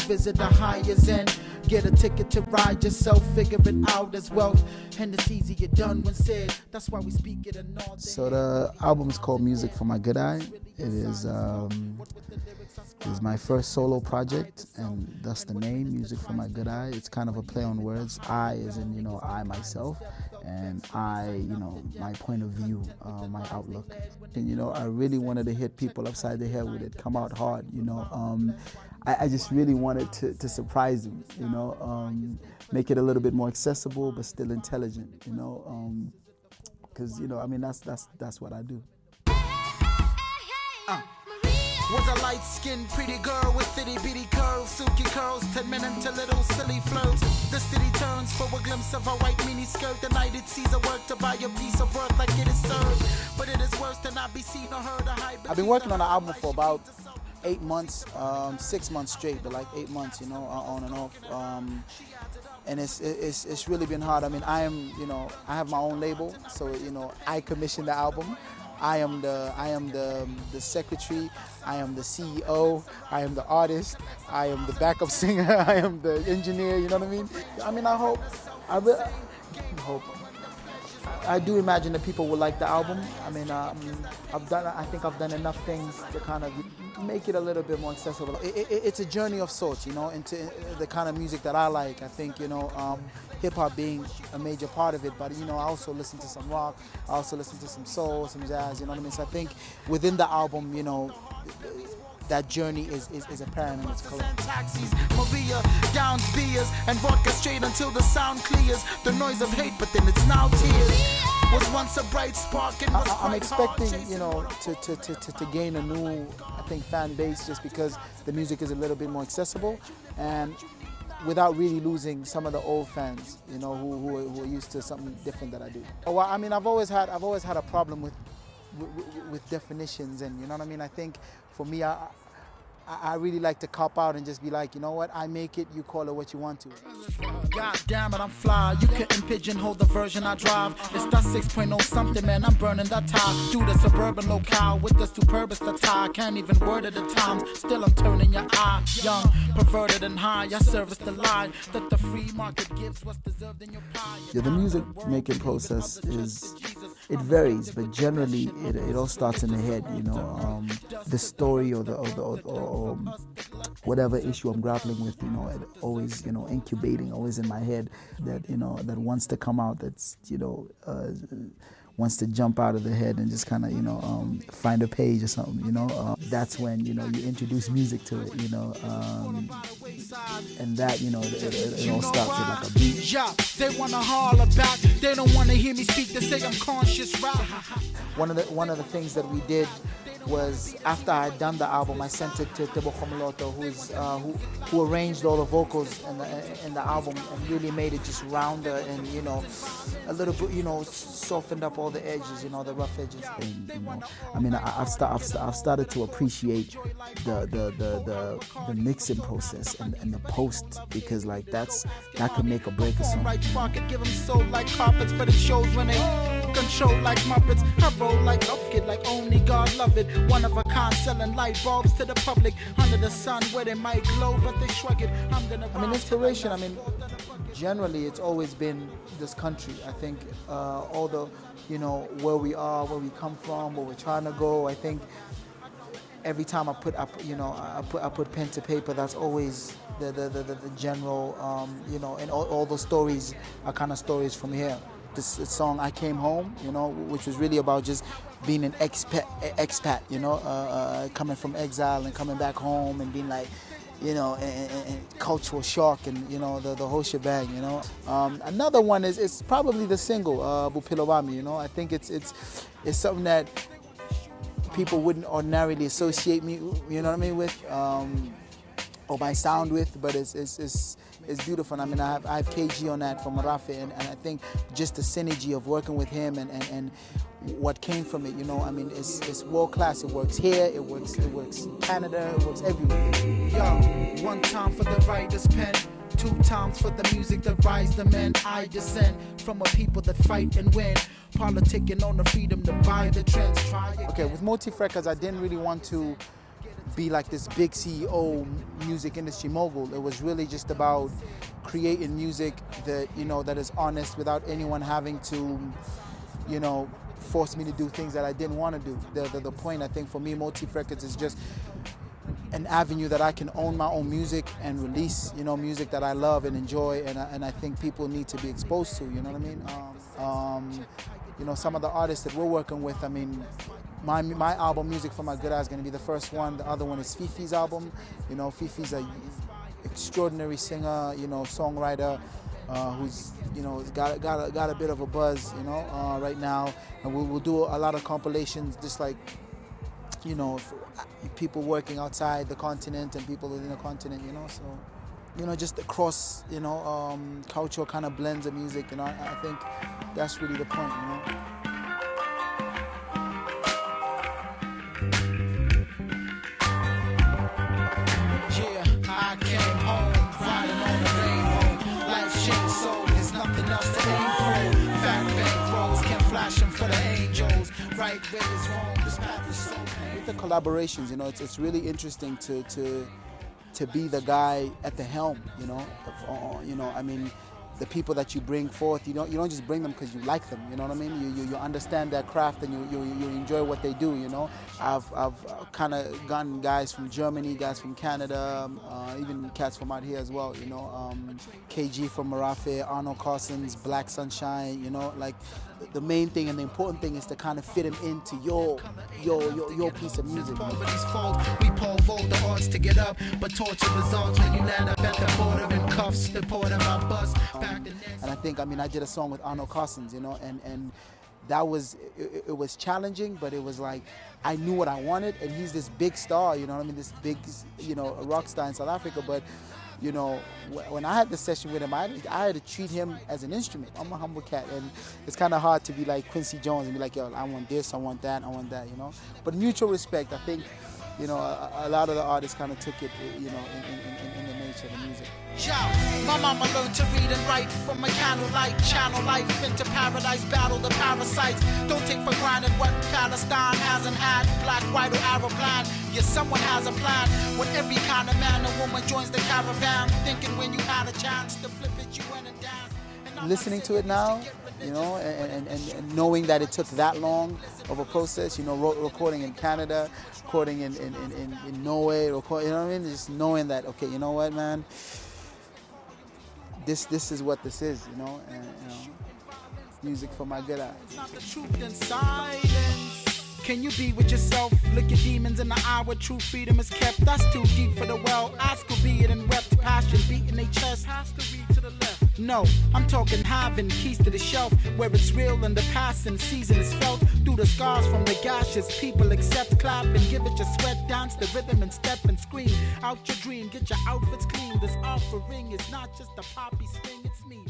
visit the highest end. Get a ticket to ride yourself, figure it out as wealth. And it's easier done when said. That's why we speak it in all day. So the album is called Music for My Good Eye. It is my first solo project, and thus the name, Music for My Good Eye. It's kind of a play on words. I as in, I myself, and I, my point of view, my outlook. And, I really wanted to hit people upside the head with it, come out hard, I just really wanted to surprise them, make it a little bit more accessible but still intelligent, because, that's what I do. Was a light-skinned pretty girl with itty-bitty curves, silky curls, 10 minutes to little silly flirts. The city turns for a glimpse of a white mini-skirt. The night it sees a work to buy a piece of worth like it is served. But it is worse than not be seen or heard. I've been working on an album for about 8 months, 6 months straight, but like 8 months, on and off. And it's really been hard. I mean, I have my own label, so I commissioned the album. I am the secretary, I am the CEO, I am the artist, I am the backup singer, I am the engineer, you know what I mean? I do imagine that people will like the album. I mean, I think I've done enough things to kind of make it a little bit more accessible. It's a journey of sorts, into the kind of music that I like. I think, hip-hop being a major part of it, but I also listen to some rock, I also listen to some soul, some jazz, you know what I mean? So I think within the album, that journey is apparent and it's correct. Taxis, Maria, downs beers, and vodka straight until the sound clears. The noise of hate, but then it's now tears. Was once a bright spark and was I'm expecting, to gain a new, I think, fan base just because the music is a little bit more accessible, and without really losing some of the old fans, who are used to something different that I do. Well, I mean, I've always had a problem with definitions, and you know what I mean. I think for me, I really like to cop out and just be like, you know what, I make it, you call it what you want to. God damn it, I'm fly. You couldn't pigeonhole the version I drive. It's that 6.0 something, man, I'm burning that tie. Through the suburban locale with the superbest attire. Can't even word at the times, still I'm turning your eye. Young, perverted and high, I service the lie that the free market gives what's deserved in your pie. Yeah, the music making process it varies, but generally it all starts in the head, the story or whatever issue I'm grappling with, it always, incubating, always in my head that, that wants to come out, that's, wants to jump out of the head and just kind of, find a page or something, that's when, you introduce music to it, and that, it all starts with like a beat. Yeah, they wanna holler back, they don't wanna hear me speak, they say I'm conscious rap. One of the things that we did was after I had done the album, I sent it to Tebo Khomoloto, who arranged all the vocals in the album and really made it just rounder and a little bit softened up all the edges, the rough edges. And, I mean, I've started to appreciate the mixing process and the post, because like that could make or break a song. Right pocket, give them soul like carpets, but it shows when they control like Muppets. I roll like a kid, like only God love it. One of a kind, selling light bulbs to the public under the sun where they might glow, but they shrug it. Inspiration. Generally, it's always been this country. I think all the, where we are, where we come from, where we're trying to go. I think every time I put pen to paper, that's always the general, and all those stories are kind of stories from here. This song, I Came Home, which was really about just being an expat, coming from exile and coming back home and being like, and cultural shock and, the whole shebang, Another one is probably the single, Bupilobami, I think it's something that people wouldn't ordinarily associate me, with, or my sound with, but it's beautiful. I mean, I have KG on that from Marafe, and I think just the synergy of working with him and what came from it, it's world class. It works here, it works in Canada, it works everywhere. Yo, one time for the writer's pen, 2 times for the music that rise the men. I descend from a people that fight and win, politicking on the freedom to buy the trends. Okay, with Motif Records, I didn't really want to be like this big CEO music industry mogul. It was really just about creating music that, you know, that is honest without anyone having to, you know, force me to do things that I didn't want to do. The point, I think, for me, Motif Records is just an avenue that I can own my own music and release, you know, music that I love and enjoy, and I think people need to be exposed to, you know what I mean? You know, some of the artists that we're working with, I mean, my album, Music for My Good Eye, is going to be the first one. The other one is Fifi's album. You know, Fifi's an extraordinary singer, you know, songwriter, who's, you know, got a bit of a buzz, you know, right now. And we'll do a lot of compilations, just like, you know, for people working outside the continent and people within the continent, you know. So, you know, just across, you know, cultural kind of blends of music, you know. I think that's really the point, you know. Yeah, I came home, riding on the rainbow. Life changed, so there's nothing else to aim for. Fat bankrolls can flash them for the angels. Right where it's wrong, this path is so painful. With the collaborations, you know, it's really interesting to be the guy at the helm, you know. You know, I mean, the people that you bring forth, you don't just bring them because you like them, you know what I mean? You understand their craft and you enjoy what they do, you know. I've kind of gotten guys from Germany, guys from Canada, even cats from out here as well, you know. KG from Marafe, Arnold Carson's Black Sunshine, you know. Like, the main thing and the important thing is to kind of fit him into your piece of music. Poverty's fault, we pull vote the odds to get up, but torture results when you land up at the border in cuffs, the border of our bus. And I think, I mean, I did a song with Arnold Carson's, you know, and that was, it was challenging, but it was like, I knew what I wanted, and he's this big star, you know what I mean, this big, you know, rock star in South Africa, but, you know, when I had the session with him, I had to treat him as an instrument. I'm a humble cat, and it's kind of hard to be like Quincy Jones and be like, yo, I want this, I want that, you know. But mutual respect, I think, you know, a lot of the artists kind of took it, you know, in the nature of the music. My mama learned to read and write from a candlelight, channel life into paradise, battle the parasites. Don't take for granted what Palestine hasn't had, black, white, or Arab land. Yes, someone has a plan. When every kind of man or woman joins the caravan, thinking when you had a chance to flip it, you went and danced. Listening to it now, you know, and knowing that it took that long of a process, you know, recording in Canada, recording in Norway, you know what I mean? Just knowing that, okay, you know what, man, this is what this is, you know, and, you know, music for my good eye. It's not the truth in silence. Can you be with yourself? Look your demons in the eye where true freedom is kept. That's too deep for the well. Ask will be it and wept. Passion beating their chest. Has to read to the left. No, I'm talking having keys to the shelf where it's real and the passing season is felt through the scars from the gashes. People accept, clap and give it your sweat. Dance the rhythm and step and scream out your dream. Get your outfits clean. This offering is not just a poppy swing, it's me.